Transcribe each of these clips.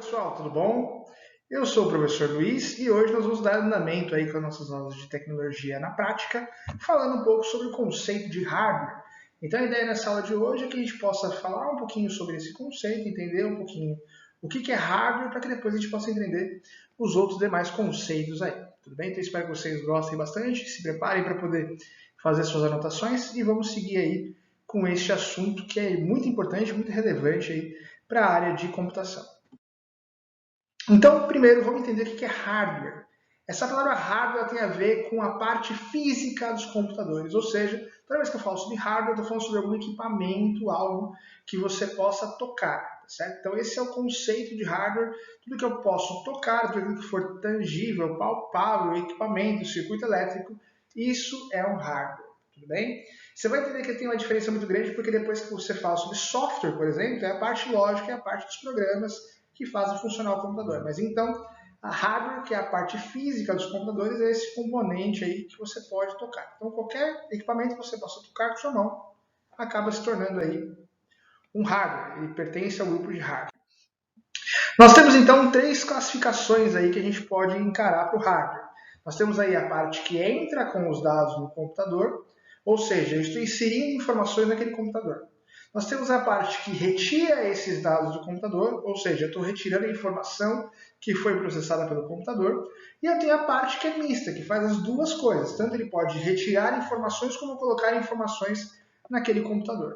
Pessoal, tudo bom? Eu sou o professor Luiz e hoje nós vamos dar andamento aí com as nossas aulas de tecnologia na prática, falando um pouco sobre o conceito de hardware. Então a ideia nessa aula de hoje é que a gente possa falar um pouquinho sobre esse conceito, entender um pouquinho o que é hardware, para que depois a gente possa entender os outros demais conceitos aí. Tudo bem? Então espero que vocês gostem bastante, se preparem para poder fazer suas anotações e vamos seguir aí com este assunto que é muito importante, muito relevante aí para a área de computação. Então, primeiro, vamos entender o que é hardware. Essa palavra hardware tem a ver com a parte física dos computadores, ou seja, toda vez que eu falo sobre hardware, eu estou falando sobre algum equipamento, algo que você possa tocar, certo? Então, esse é o conceito de hardware, tudo que eu posso tocar, tudo que for tangível, palpável, equipamento, circuito elétrico, isso é um hardware, tudo bem? Você vai entender que tem uma diferença muito grande, porque depois que você fala sobre software, por exemplo, é a parte lógica, é a parte dos programas que fazem funcionar o computador. Mas então, a hardware, que é a parte física dos computadores, é esse componente aí que você pode tocar. Então, qualquer equipamento que você possa tocar com sua mão acaba se tornando aí um hardware. Ele pertence ao grupo de hardware. Nós temos então três classificações aí que a gente pode encarar para o hardware. Nós temos aí a parte que entra com os dados no computador, ou seja, eu estou inserindo informações naquele computador. Nós temos a parte que retira esses dados do computador, ou seja, eu estou retirando a informação que foi processada pelo computador. E eu tenho a parte que é mista, que faz as duas coisas. Tanto ele pode retirar informações como colocar informações naquele computador.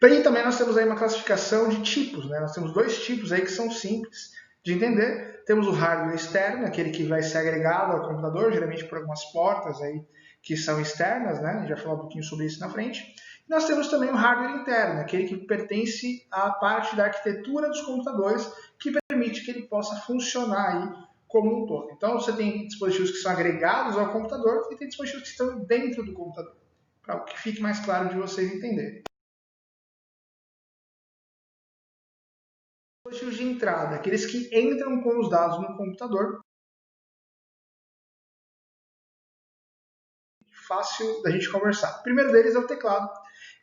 E também nós temos aí uma classificação de tipos, né? Nós temos dois tipos aí que são simples de entender. Temos o hardware externo, aquele que vai ser agregado ao computador, geralmente por algumas portas aí que são externas, né? A gente vai falar um pouquinho sobre isso na frente. E nós temos também o hardware interno, aquele que pertence à parte da arquitetura dos computadores, que permite que ele possa funcionar aí como um todo. Então você tem dispositivos que são agregados ao computador e tem dispositivos que estão dentro do computador, para que fique mais claro de vocês entenderem. Dispositivos de entrada, aqueles que entram com os dados no computador. Fácil da gente conversar. O primeiro deles é o teclado.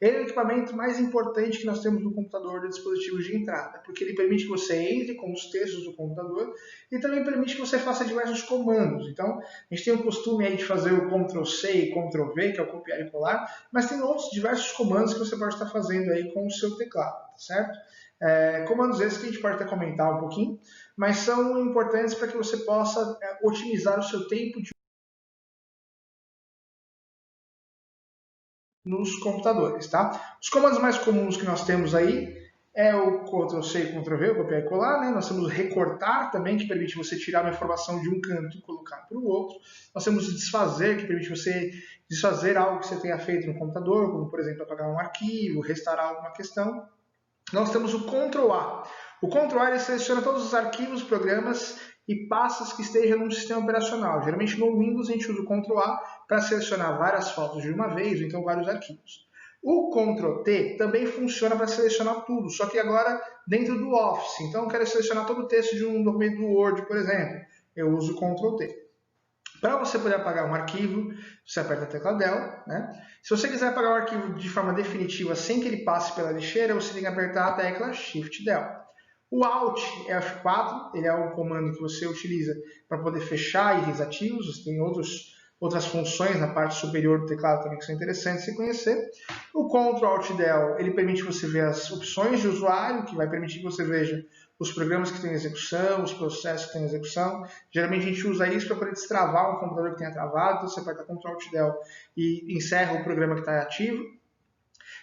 Ele é o equipamento mais importante que nós temos no computador de dispositivos de entrada, porque ele permite que você entre com os textos do computador e também permite que você faça diversos comandos. Então, a gente tem o costume aí de fazer o Ctrl+C e Ctrl+V, que é o copiar e colar, mas tem outros diversos comandos que você pode estar fazendo aí com o seu teclado, certo? Comandos esses que a gente pode até comentar um pouquinho, mas são importantes para que você possa otimizar o seu tempo de nos computadores, tá? Os comandos mais comuns que nós temos aí é o Ctrl+C e Ctrl+V, o copiar e colar, né? Nós temos o recortar também, que permite você tirar uma informação de um canto e colocar para o outro. Nós temos o desfazer, que permite você desfazer algo que você tenha feito no computador, como, por exemplo, apagar um arquivo, restaurar alguma questão. Nós temos o Ctrl+A. O Ctrl+A ele seleciona todos os arquivos, programas e pastas que estejam no sistema operacional. Geralmente no Windows a gente usa o Ctrl+A para selecionar várias fotos de uma vez, ou então vários arquivos. O Ctrl+T também funciona para selecionar tudo, só que agora dentro do Office. Então eu quero selecionar todo o texto de um documento do Word, por exemplo. Eu uso o Ctrl+T. Para você poder apagar um arquivo, você aperta a tecla Del, né? Se você quiser apagar o arquivo de forma definitiva sem que ele passe pela lixeira, você tem que apertar a tecla Shift Del. O Alt é F4, ele é um comando que você utiliza para poder fechar IRs ativos, tem outras funções na parte superior do teclado também que são interessantes de conhecer. O Ctrl Alt Del, ele permite você ver as opções de usuário, que vai permitir que você veja os programas que estão em execução, os processos que estão em execução. Geralmente a gente usa isso para poder destravar um computador que tenha travado, então você aperta Ctrl Alt Del e encerra o programa que está ativo.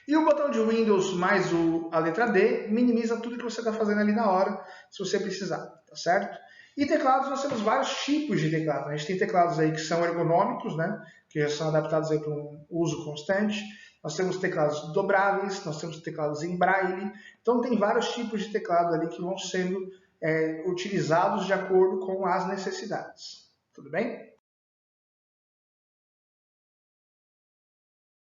E o botão de Windows mais a letra D minimiza tudo que você está fazendo ali na hora, se você precisar, tá certo? E teclados, nós temos vários tipos de teclados. A gente tem teclados aí que são ergonômicos, né? Que já são adaptados aí para um uso constante. Nós temos teclados dobráveis, nós temos teclados em braille. Então tem vários tipos de teclado ali que vão sendo utilizados de acordo com as necessidades. Tudo bem?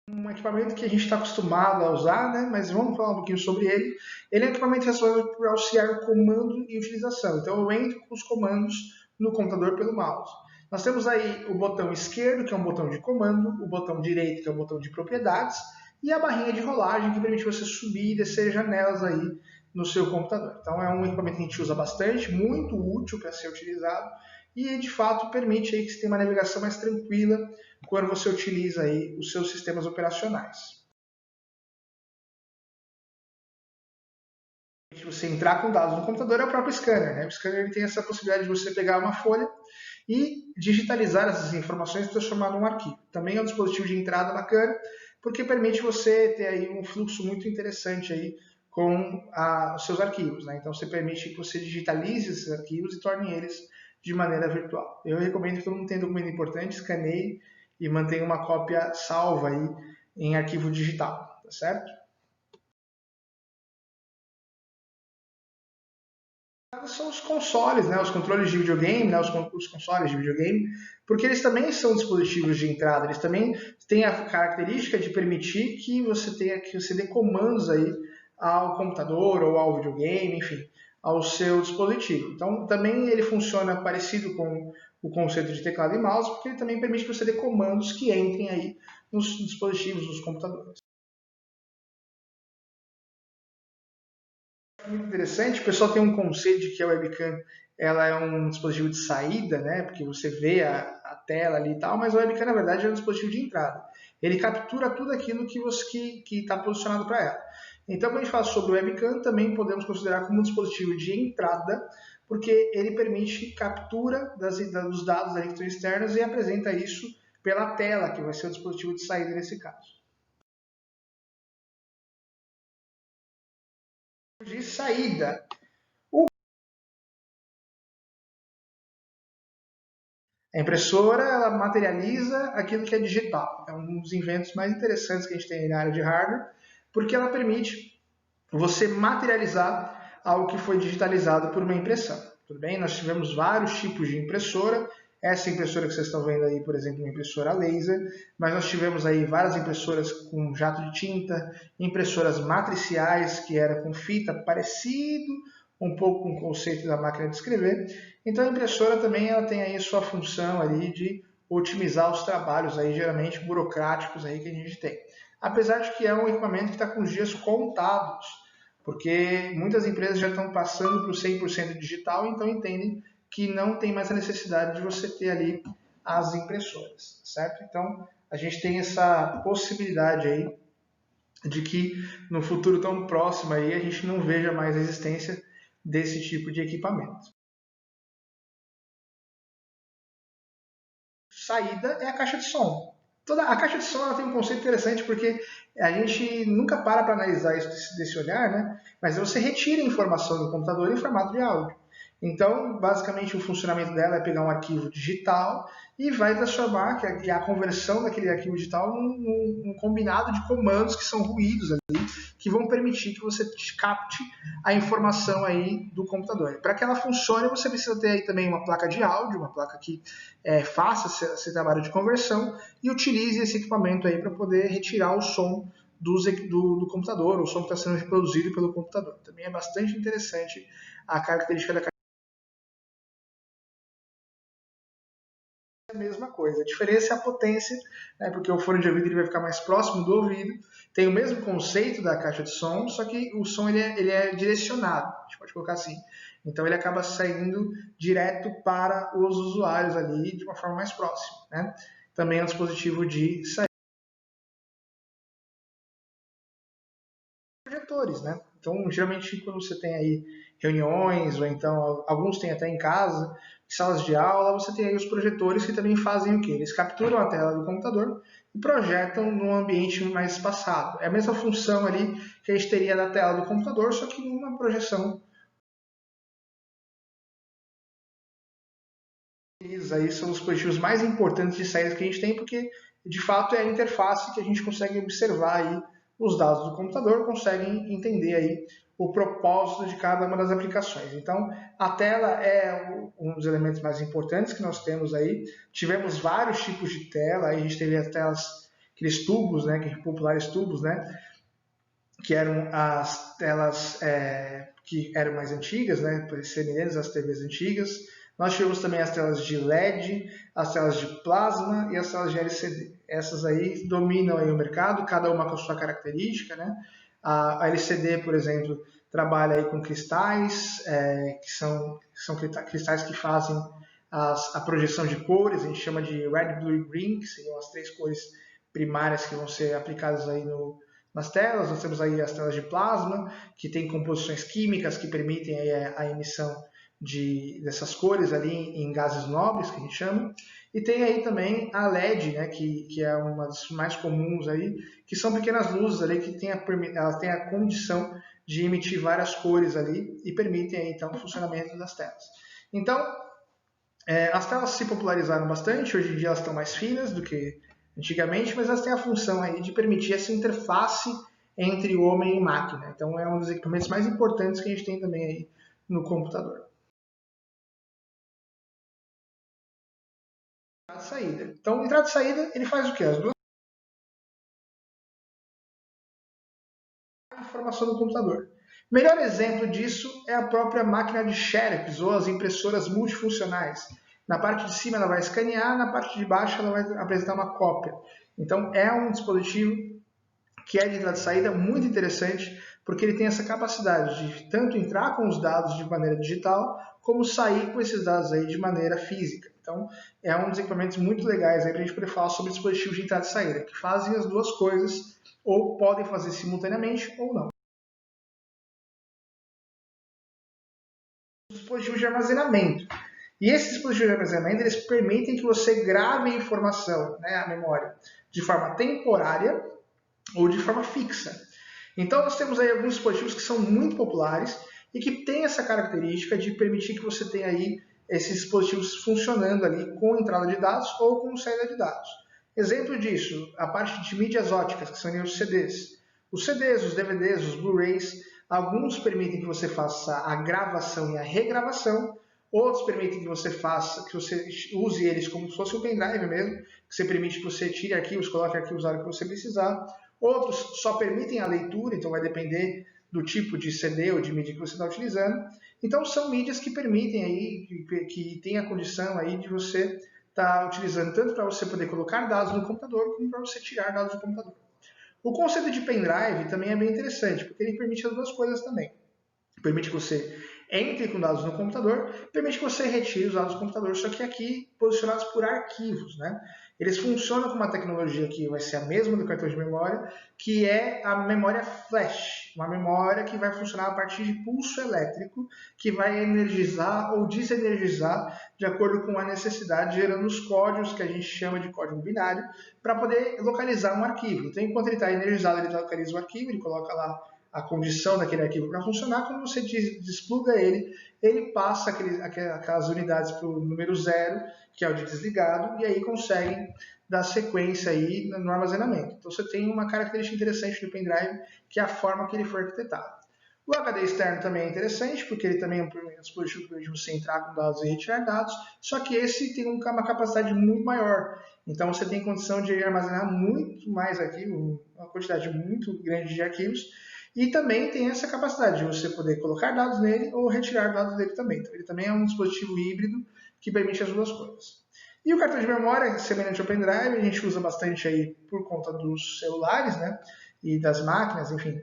Um equipamento que a gente está acostumado a usar, né? Mas vamos falar um pouquinho sobre ele. Ele é um equipamento responsável por auxiliar o comando e utilização. Então eu entro com os comandos no computador pelo mouse. Nós temos aí o botão esquerdo, que é um botão de comando, o botão direito, que é um botão de propriedades, e a barrinha de rolagem, que permite você subir e descer janelas aí no seu computador. Então é um equipamento que a gente usa bastante, muito útil para ser utilizado e de fato permite aí que você tenha uma navegação mais tranquila quando você utiliza aí os seus sistemas operacionais. Você entrar com dados no computador é o próprio scanner, né? O scanner ele tem essa possibilidade de você pegar uma folha e digitalizar essas informações e transformar num arquivo. Também é um dispositivo de entrada bacana, porque permite você ter aí um fluxo muito interessante aí com os seus arquivos, né? Então você permite que você digitalize esses arquivos e torne eles de maneira virtual. Eu recomendo que todo mundo tenha documento importante, escaneie e mantenha uma cópia salva aí em arquivo digital, tá certo? São os consoles, né, os controles de videogame, né, os consoles de videogame, porque eles também são dispositivos de entrada, eles também têm a característica de permitir que você dê comandos aí ao computador ou ao videogame, enfim, ao seu dispositivo. Então, também ele funciona parecido com o conceito de teclado e mouse, porque ele também permite que você dê comandos que entrem aí nos dispositivos, nos computadores. Muito interessante. O pessoal tem um conceito de que a webcam ela é um dispositivo de saída, né? Porque você vê a tela ali e tal, mas a webcam na verdade é um dispositivo de entrada. Ele captura tudo aquilo que está posicionado para ela. Então, quando a gente fala sobre o webcam, também podemos considerar como um dispositivo de entrada, porque ele permite captura dos dados da região externas e apresenta isso pela tela, que vai ser o dispositivo de saída nesse caso. De saída. A impressora ela materializa aquilo que é digital. É um dos inventos mais interessantes que a gente tem na área de hardware, porque ela permite você materializar algo que foi digitalizado por uma impressão. Tudo bem? Nós tivemos vários tipos de impressora. Essa impressora que vocês estão vendo aí, por exemplo, uma impressora laser, mas nós tivemos aí várias impressoras com jato de tinta, impressoras matriciais, que era com fita, parecido um pouco com o conceito da máquina de escrever. Então a impressora também ela tem aí sua função ali de otimizar os trabalhos aí, geralmente burocráticos aí que a gente tem. Apesar de que é um equipamento que está com os dias contados, porque muitas empresas já estão passando para o 100% digital, então entendem que não tem mais a necessidade de você ter ali as impressoras, certo? Então a gente tem essa possibilidade aí de que no futuro tão próximo aí a gente não veja mais a existência desse tipo de equipamento. Saída é a caixa de som. A caixa de som ela tem um conceito interessante porque a gente nunca para analisar isso desse olhar, né? Mas você retira a informação do computador em formato de áudio. Então, basicamente, o funcionamento dela é pegar um arquivo digital e vai transformar a conversão daquele arquivo digital num combinado de comandos que são ruídos ali, que vão permitir que você capte a informação aí do computador. Para que ela funcione, você precisa ter aí também uma placa de áudio, uma placa que faça esse trabalho de conversão e utilize esse equipamento aí para poder retirar o som do computador, o som que está sendo reproduzido pelo computador. Também é bastante interessante a característica da a mesma coisa. A diferença é a potência, né, porque o fone de ouvido ele vai ficar mais próximo do ouvido. Tem o mesmo conceito da caixa de som, só que o som ele é direcionado, a gente pode colocar assim. Então ele acaba saindo direto para os usuários ali de uma forma mais próxima. Né? Também é um dispositivo de saída. Projetores, né? Então, geralmente, quando você tem aí reuniões, ou então alguns têm até em casa, salas de aula, você tem aí os projetores que também fazem o quê? Eles capturam a tela do computador e projetam num ambiente mais espaçado. É a mesma função ali que a gente teria da tela do computador, só que uma projeção. Eles aí são os dispositivos mais importantes de saída que a gente tem, porque de fato é a interface que a gente consegue observar aí os dados do computador, conseguem entender aí o propósito de cada uma das aplicações. Então, a tela é um dos elementos mais importantes que nós temos aí. Tivemos vários tipos de tela, aí a gente teve as telas, aqueles tubos, né, que populares tubos, né, que eram as telas que eram mais antigas, né, semelhantes às TVs antigas. Nós tivemos também as telas de LED, as telas de plasma e as telas de LCD. Essas aí dominam aí o mercado, cada uma com a sua característica, né? A LCD, por exemplo, trabalha aí com cristais, que são cristais que fazem a projeção de cores, a gente chama de red, blue e green, que seriam as 3 cores primárias que vão ser aplicadas aí nas telas. Nós temos aí as telas de plasma, que tem composições químicas que permitem aí a emissão dessas cores ali em gases nobres, que a gente chama. E tem aí também a LED, né, que é uma das mais comuns aí, que são pequenas luzes ali que ela tem a condição de emitir várias cores ali e permitem aí, então, o funcionamento das telas. Então, as telas se popularizaram bastante, hoje em dia elas estão mais finas do que antigamente, mas elas têm a função aí de permitir essa interface entre homem e máquina. Então é um dos equipamentos mais importantes que a gente tem também aí no computador. Entrada e saída. Então, entrada e saída, ele faz o quê? As duas informação do computador. O melhor exemplo disso é a própria máquina de xerox ou as impressoras multifuncionais. Na parte de cima ela vai escanear, na parte de baixo ela vai apresentar uma cópia. Então é um dispositivo que é de entrada e saída muito interessante, porque ele tem essa capacidade de tanto entrar com os dados de maneira digital, como sair com esses dados aí de maneira física. Então é um dos equipamentos muito legais para a gente poder falar sobre dispositivos de entrada e saída, que fazem as duas coisas, ou podem fazer simultaneamente ou não. Dispositivos de armazenamento. E esses dispositivos de armazenamento, eles permitem que você grave a informação, né, a memória, de forma temporária ou de forma fixa. Então nós temos aí alguns dispositivos que são muito populares e que têm essa característica de permitir que você tenha aí esses dispositivos funcionando ali com entrada de dados ou com saída de dados. Exemplo disso, a parte de mídias óticas, que são os CDs. Os CDs, os DVDs, os Blu-rays, alguns permitem que você faça a gravação e a regravação, outros permitem que você use eles como se fosse um pendrive mesmo, que você permite que você tire arquivos, coloque arquivos na hora que você precisar. Outros só permitem a leitura, então vai depender do tipo de CD ou de mídia que você está utilizando. Então são mídias que permitem aí, que tem a condição aí de você estar utilizando tanto para você poder colocar dados no computador, como para você tirar dados do computador. O conceito de pendrive também é bem interessante, porque ele permite as duas coisas também. Permite que você entre com dados no computador, permite que você retire os dados do computador, só que aqui posicionados por arquivos, né? Eles funcionam com uma tecnologia que vai ser a mesma do cartão de memória, que é a memória flash, uma memória que vai funcionar a partir de pulso elétrico, que vai energizar ou desenergizar de acordo com a necessidade, gerando os códigos que a gente chama de código binário, para poder localizar um arquivo. Então, enquanto ele está energizado, ele localiza o arquivo, ele coloca lá a condição daquele arquivo para funcionar. Quando você despluga ele, ele passa aquelas unidades para o número 0, que é o de desligado, e aí consegue dar sequência aí no armazenamento. Então você tem uma característica interessante do pendrive, que é a forma que ele foi arquitetado. O HD externo também é interessante, porque ele também é um dispositivo que permite você entrar com dados e retirar dados, só que esse tem uma capacidade muito maior. Então você tem condição de armazenar muito mais arquivos, uma quantidade muito grande de arquivos, e também tem essa capacidade de você poder colocar dados nele ou retirar dados dele também. Então ele também é um dispositivo híbrido que permite as duas coisas. E o cartão de memória, semelhante ao pendrive, a gente usa bastante aí por conta dos celulares, né? E das máquinas, enfim.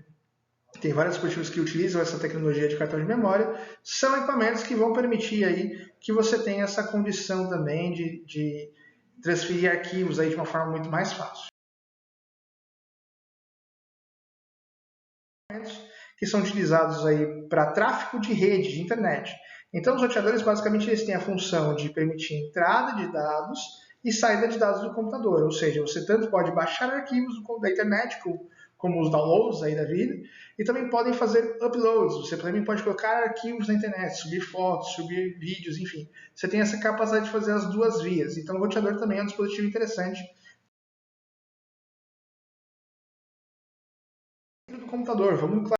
Tem vários dispositivos que utilizam essa tecnologia de cartão de memória. São equipamentos que vão permitir aí que você tenha essa condição também de transferir arquivos aí de uma forma muito mais fácil. Que são utilizados aí para tráfego de rede, de internet. Então, os roteadores, basicamente, eles têm a função de permitir entrada de dados e saída de dados do computador. Ou seja, você tanto pode baixar arquivos da internet, como os downloads aí da vida, e também podem fazer uploads. Você também pode colocar arquivos na internet, subir fotos, subir vídeos, enfim. Você tem essa capacidade de fazer as duas vias. Então, o roteador também é um dispositivo interessante do computador. Vamos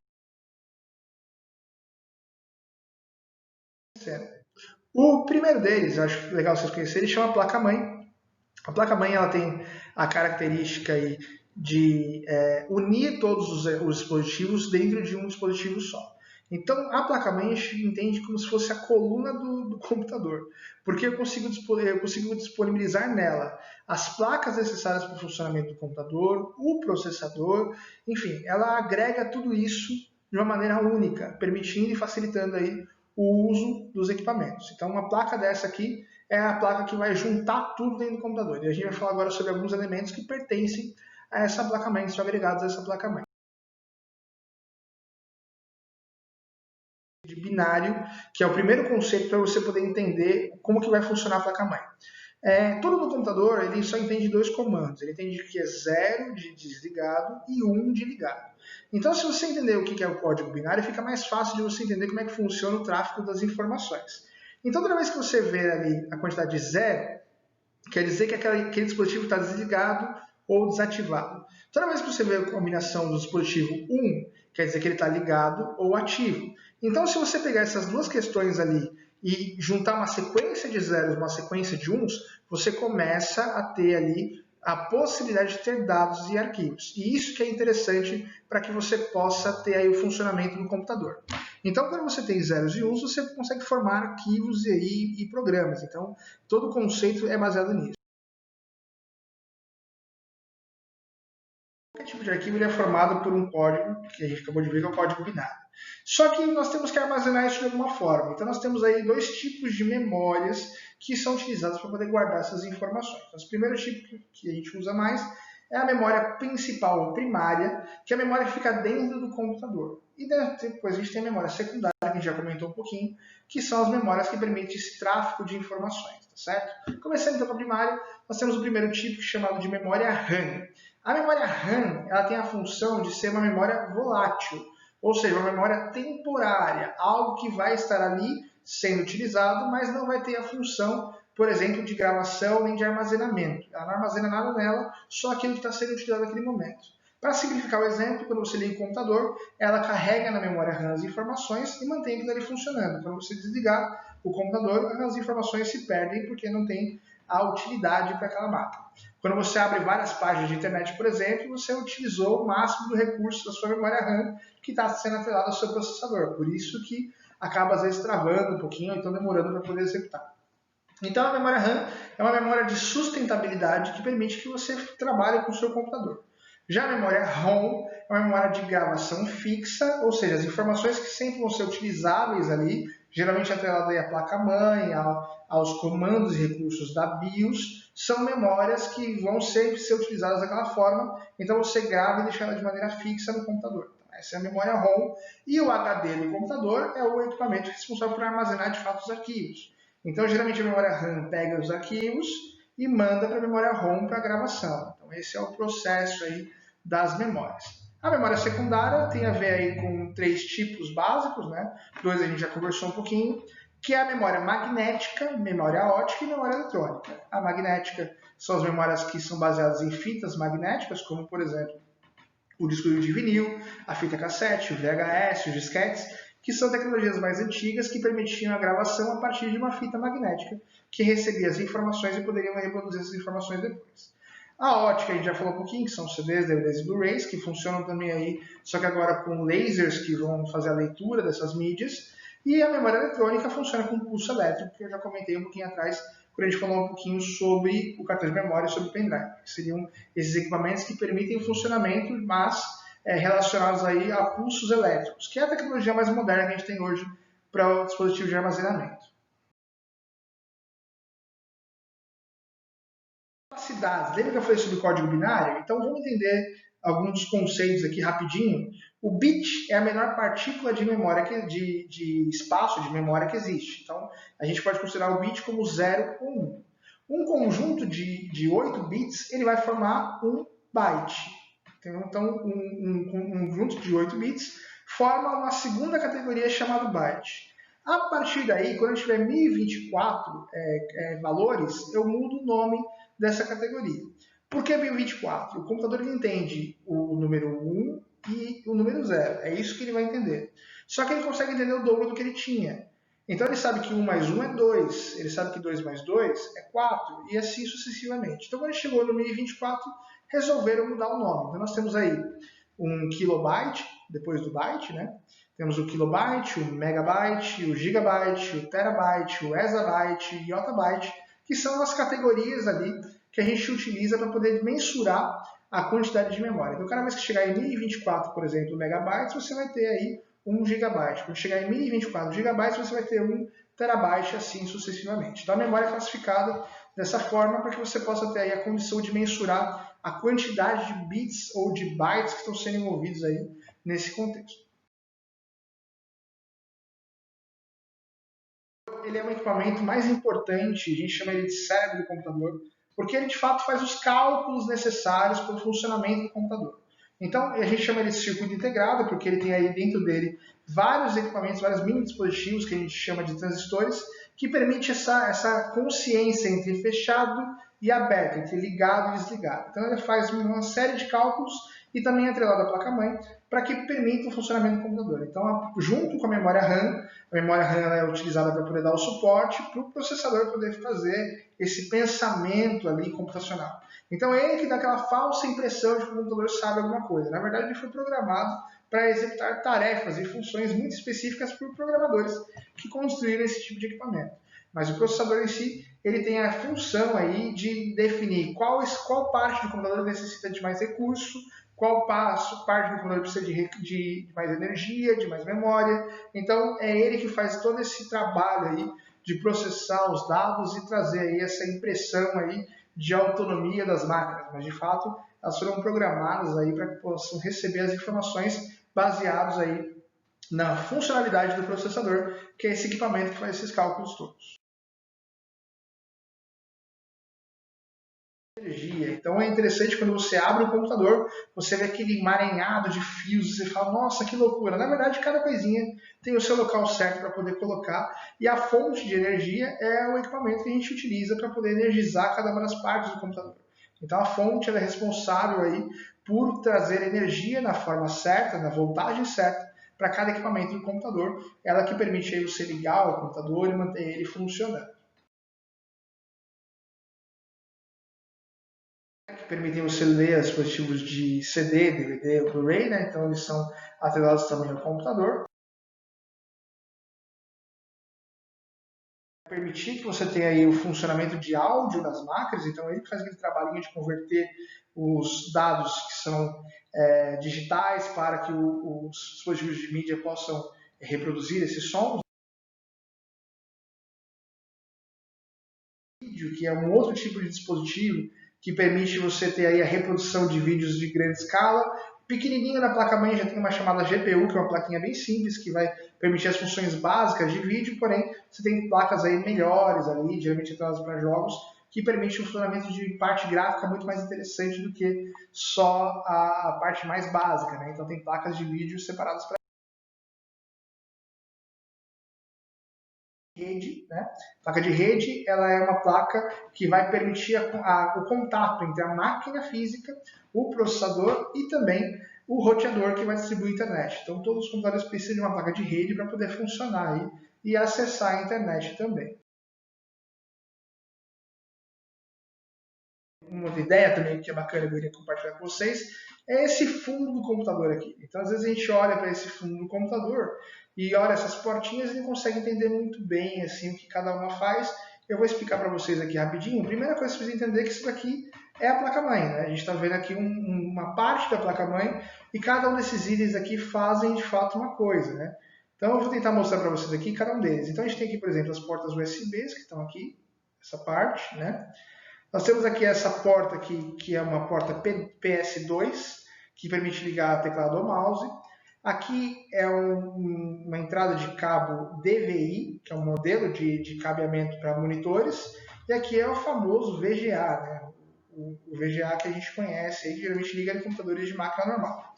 O primeiro deles, eu acho legal vocês conhecerem, ele chama placa-mãe. A placa-mãe ela tem a característica aí de unir todos os dispositivos dentro de um dispositivo só. Então, a placa-mãe a gente entende como se fosse a coluna do computador, porque eu consigo disponibilizar nela as placas necessárias para o funcionamento do computador, o processador, enfim, ela agrega tudo isso de uma maneira única, permitindo e facilitando aí o uso dos equipamentos. Então, uma placa dessa aqui é a placa que vai juntar tudo dentro do computador. E a gente vai falar agora sobre alguns elementos que pertencem a essa placa-mãe, são agregados a essa placa-mãe. De binário, que é o primeiro conceito para você poder entender como que vai funcionar a placa-mãe. Todo no computador ele só entende dois comandos. Ele entende que é 0 de desligado e 1 de ligado. Então, se você entender o que é o código binário, fica mais fácil de você entender como é que funciona o tráfego das informações. Então, toda vez que você vê ali a quantidade de 0, quer dizer que aquele dispositivo está desligado ou desativado. Toda vez que você vê a combinação do dispositivo 1, quer dizer que ele está ligado ou ativo. Então, se você pegar essas duas questões ali e juntar uma sequência de zeros, uma sequência de uns, você começa a ter ali a possibilidade de ter dados e arquivos. E isso que é interessante para que você possa ter aí o funcionamento do computador. Então, quando você tem zeros e uns, você consegue formar arquivos e programas. Então, todo o conceito é baseado nisso. Qualquer tipo de arquivo ele é formado por um código, que a gente acabou de ver, que é o código binário. Só que nós temos que armazenar isso de alguma forma. Então nós temos aí dois tipos de memórias que são utilizadas para poder guardar essas informações. Então, o primeiro tipo que a gente usa mais é a memória principal ou primária, que é a memória que fica dentro do computador. E depois a gente tem a memória secundária, que a gente já comentou um pouquinho, que são as memórias que permitem esse tráfego de informações, tá certo? Começando então com a primária, nós temos o primeiro tipo chamado de memória RAM. A memória RAM ela tem a função de ser uma memória volátil, ou seja, uma memória temporária, algo que vai estar ali sendo utilizado, mas não vai ter a função, por exemplo, de gravação nem de armazenamento. Ela não armazena nada nela, só aquilo que está sendo utilizado naquele momento. Para simplificar o exemplo, quando você liga o computador, ela carrega na memória RAM as informações e mantém aquilo ali funcionando. Quando você desligar o computador, as informações se perdem porque não tem a utilidade para aquela máquina. Quando você abre várias páginas de internet, por exemplo, você utilizou o máximo do recurso da sua memória RAM que está sendo atrelado ao seu processador. Por isso que acaba, às vezes, travando um pouquinho ou então demorando para poder executar. Então, a memória RAM é uma memória de sustentabilidade que permite que você trabalhe com o seu computador. Já a memória ROM é uma memória de gravação fixa, ou seja, as informações que sempre vão ser utilizáveis ali, geralmente atrelada à placa-mãe, aos comandos e recursos da BIOS, são memórias que vão sempre ser utilizadas daquela forma, então você grava e deixa ela de maneira fixa no computador. Então, essa é a memória ROM, e o HD do computador é o equipamento responsável por armazenar de fato os arquivos. Então, geralmente a memória RAM pega os arquivos e manda para a memória ROM para a gravação. Então, esse é o processo aí das memórias. A memória secundária tem a ver aí com três tipos básicos, né? Dois a gente já conversou um pouquinho, que é a memória magnética, memória ótica e memória eletrônica. A magnética são as memórias que são baseadas em fitas magnéticas, como, por exemplo, o disco de vinil, a fita cassete, o VHS, os disquetes, que são tecnologias mais antigas que permitiam a gravação a partir de uma fita magnética que recebia as informações e poderiam reproduzir essas informações depois. A ótica, a gente já falou um pouquinho, que são CDs, DVDs e Blu-rays, que funcionam também aí, só que agora com lasers que vão fazer a leitura dessas mídias. E a memória eletrônica funciona com pulso elétrico, que eu já comentei um pouquinho atrás, quando a gente falou um pouquinho sobre o cartão de memória e sobre o pendrive, que seriam esses equipamentos que permitem o funcionamento, mas relacionados aí a pulsos elétricos, que é a tecnologia mais moderna que a gente tem hoje para o dispositivo de armazenamento. Capacidades. Lembra que eu falei sobre código binário? Então vamos entender alguns dos conceitos aqui rapidinho. O bit é a menor partícula de memória, de espaço de memória que existe. Então a gente pode considerar o bit como 0 ou 1. Um conjunto de 8 bits ele vai formar um byte. Então um conjunto de 8 bits forma uma segunda categoria chamada byte. A partir daí, quando eu tiver 1024 valores, eu mudo o nome dessa categoria. Por que 1024? O computador ele entende o número 1 e o número 0. É isso que ele vai entender. Só que ele consegue entender o dobro do que ele tinha. Então ele sabe que 1 mais 1 é 2, ele sabe que 2 mais 2 é 4, e assim sucessivamente. Então quando ele chegou no 1024, resolveram mudar o nome. Então nós temos aí um kilobyte, depois do byte, né? Temos o kilobyte, o megabyte, o gigabyte, o terabyte, o exabyte e o yottabyte, que são as categorias ali que a gente utiliza para poder mensurar a quantidade de memória. Então, cada vez que chegar em 1024, por exemplo, megabytes, você vai ter aí 1 gigabyte. Quando chegar em 1024 gigabytes, você vai ter 1 terabyte, assim sucessivamente. Então, a memória é classificada dessa forma para que você possa ter aí a condição de mensurar a quantidade de bits ou de bytes que estão sendo envolvidos aí nesse contexto. Ele é um equipamento mais importante, a gente chama ele de cérebro do computador, porque ele de fato faz os cálculos necessários para o funcionamento do computador. Então, a gente chama ele de circuito integrado, porque ele tem aí dentro dele vários equipamentos, vários mini dispositivos que a gente chama de transistores, que permite essa consciência entre fechado e aberto, entre ligado e desligado. Então, ele faz uma série de cálculos e também é atrelado à placa-mãe para que permita o funcionamento do computador. Então, junto com a memória RAM é utilizada para poder dar o suporte para o processador poder fazer esse pensamento ali computacional. Então, é ele que dá aquela falsa impressão de que o computador sabe alguma coisa. Na verdade, ele foi programado para executar tarefas e funções muito específicas por programadores que construíram esse tipo de equipamento. Mas o processador em si, ele tem a função aí de definir qual parte do computador necessita de mais recurso, qual parte do computador precisa de mais energia, de mais memória. Então, é ele que faz todo esse trabalho aí de processar os dados e trazer aí essa impressão aí de autonomia das máquinas. Mas, de fato, elas foram programadas aí para que possam receber as informações baseadas aí na funcionalidade do processador, que é esse equipamento que faz esses cálculos todos. Energia. Então é interessante quando você abre o computador, você vê aquele emaranhado de fios, você fala, nossa, que loucura. Na verdade, cada coisinha tem o seu local certo para poder colocar, e a fonte de energia é o equipamento que a gente utiliza para poder energizar cada uma das partes do computador. Então a fonte ela é responsável aí por trazer energia na forma certa, na voltagem certa, para cada equipamento do computador, ela que permite aí você ligar o computador e manter ele funcionando. Que permitem você ler dispositivos de CD, DVD ou Blu-ray, né? Então eles são atrelados também ao computador. Permitir que você tenha aí o funcionamento de áudio das máquinas, então ele faz aquele trabalhinho de converter os dados que são digitais para que os dispositivos de mídia possam reproduzir esses sons. Que é um outro tipo de dispositivo que permite você ter aí a reprodução de vídeos de grande escala. Pequenininha na placa-mãe já tem uma chamada GPU, que é uma plaquinha bem simples, que vai permitir as funções básicas de vídeo, porém você tem placas aí melhores ali, geralmente atreladas para jogos, que permite um funcionamento de parte gráfica muito mais interessante do que só a parte mais básica, né? Então tem placas de vídeo separadas para rede, né? Placa de rede, ela é uma placa que vai permitir o contato entre a máquina física, o processador e também o roteador que vai distribuir a internet. Então, todos os computadores precisam de uma placa de rede para poder funcionar aí e acessar a internet também. Uma outra ideia também que é bacana eu queria compartilhar com vocês é esse fundo do computador aqui. Então, às vezes a gente olha para esse fundo do computador e olha essas portinhas e não consegue entender muito bem assim o que cada uma faz. Eu vou explicar para vocês aqui rapidinho. Primeira coisa que você precisa entender é que isso daqui é a placa-mãe, né? A gente está vendo aqui uma parte da placa-mãe e cada um desses itens aqui fazem de fato uma coisa, né? Então eu vou tentar mostrar para vocês aqui cada um deles. Então a gente tem aqui, por exemplo, as portas USBs que estão aqui, essa parte, né? Nós temos aqui essa porta aqui, que é uma porta PS2, que permite ligar teclado ou mouse. Aqui é uma entrada de cabo DVI, que é um modelo de cabeamento para monitores. E aqui é o famoso VGA, né? O VGA que a gente conhece, aí, geralmente liga em computadores de máquina normal.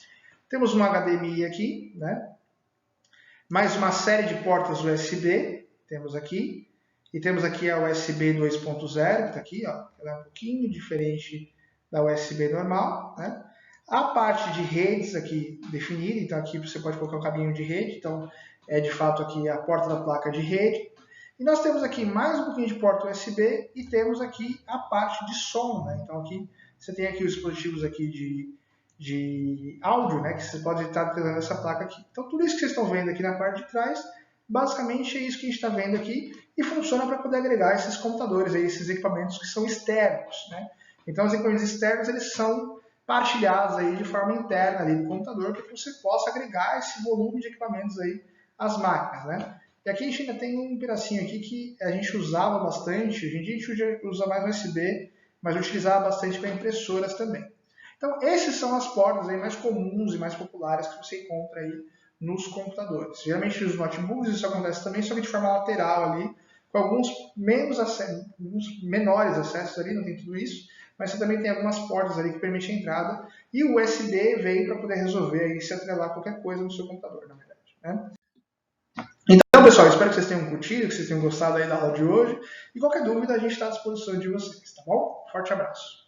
Temos um HDMI aqui, né? Mais uma série de portas USB, temos aqui. E temos aqui a USB 2.0, que está aqui, ó, ela é um pouquinho diferente da USB normal, né? A parte de redes aqui definida, então aqui você pode colocar o cabinho de rede, então é de fato aqui a porta da placa de rede. E nós temos aqui mais um pouquinho de porta USB e temos aqui a parte de som, né? Então aqui você tem aqui os dispositivos aqui de áudio, né? Que você pode estar utilizando essa placa aqui. Então tudo isso que vocês estão vendo aqui na parte de trás, basicamente é isso que a gente está vendo aqui e funciona para poder agregar esses computadores, esses equipamentos que são externos, né? Então os equipamentos externos eles são partilhadas aí de forma interna ali do computador para que você possa agregar esse volume de equipamentos aí às máquinas, né? E aqui a gente ainda tem um pedacinho aqui que a gente usava bastante, hoje em dia a gente usa mais USB, mas utilizava bastante para impressoras também. Então, essas são as portas aí mais comuns e mais populares que você encontra aí nos computadores. Geralmente nos notebooks isso acontece também, só que de forma lateral ali, com alguns alguns menores acessos ali, não tem tudo isso, mas você também tem algumas portas ali que permitem a entrada, e o USB veio para poder resolver aí, se atrelar qualquer coisa no seu computador, na verdade. Né? Então, pessoal, espero que vocês tenham curtido, que vocês tenham gostado aí da aula de hoje, e qualquer dúvida a gente está à disposição de vocês, tá bom? Forte abraço!